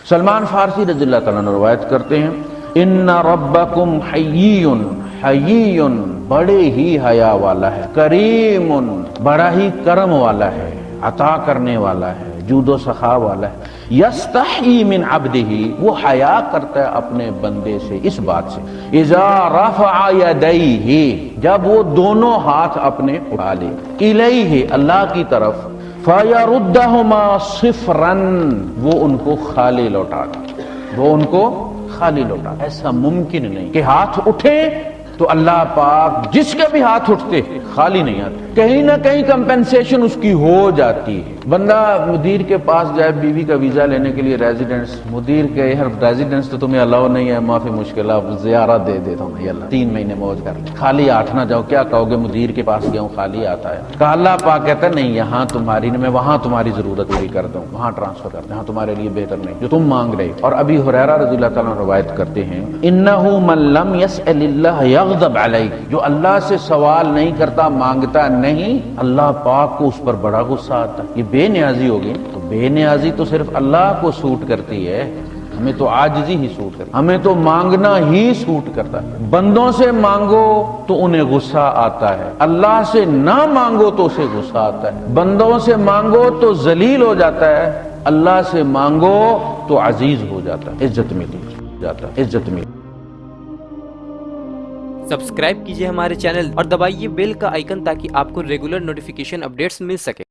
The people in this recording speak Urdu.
سلمان فارسی رضی اللہ تعالیٰ عنہ روایت کرتے ہیں ان ربکم حییٌ، حییٌ بڑے ہی حیا والا ہے، کریم بڑا ہی کرم والا ہے، عطا کرنے والا ہے، جود و سخا والا ہے، یستحیی من عبدہ وہ حیا کرتا ہے اپنے بندے سے اس بات سے اذا رفع یدیہ جب وہ دونوں ہاتھ اپنے اٹھا لے الیہ اللہ کی طرف فَيَرُدَّهُمَا صِفْرًا وہ ان کو خالی لوٹا دے، وہ ان کو خالی لوٹا دے۔ ایسا ممکن نہیں کہ ہاتھ اٹھے تو اللہ پاک جس کے بھی ہاتھ اٹھتے خالی نہیں آتے، کہیں نہ کہیں کمپنسیشن اس کی ہو جاتی ہے۔ بندہ مدیر کے پاس جائے بیوی کا ویزا لینے کے لیے ریزیڈنس، مدیر کے یار ریزیڈنس تو تمہیں الاؤ نہیں ہے، معافی مشکل ہے، زیارت دے دیتا ہوں اللہ 3 مہینے موج کر لیں، خالی ہاتھ نہ جاؤ، کیا کہو گے مدیر کے پاس گیا ہوں خالی آتا ہے، کہا اللہ پاک کہتا ہے نہیں یہاں تمہاری میں وہاں تمہاری ضرورت پوری کر دوں، وہاں ٹرانسفر کر دوں، یہاں تمہارے لیے بہتر نہیں جو تم مانگ رہے۔ اور ابی ہریرہ رضی اللہ تعالیٰ عنہ روایت کرتے ہیں انہ من لم یسأل اللہ یغضب علیہ جو اللہ سے سوال نہیں کرتا مانگتا نہیں اللہ پاک کو اس پر بڑا غصہ آتا ہے۔ یہ بے نیازی ہوگی تو بے نیازی تو صرف اللہ کو سوٹ کرتی ہے، ہمیں تو عاجزی ہی سوٹ کرتا ہے، ہمیں تو مانگنا ہی سوٹ کرتا ہے۔ بندوں سے مانگو تو انہیں غصہ آتا ہے، اللہ سے نہ مانگو تو اسے غصہ آتا ہے۔ بندوں سے مانگو تو ذلیل ہو جاتا ہے، اللہ سے مانگو تو عزیز ہو جاتا ہے، عزت ملی جاتا ہے، عزت ملی۔ سبسکرائب کیجئے ہمارے چینل اور دبائیے بیل کا آئیکن تاکہ آپ کو ریگولر نوٹیفیکیشن اپڈیٹس مل سکے۔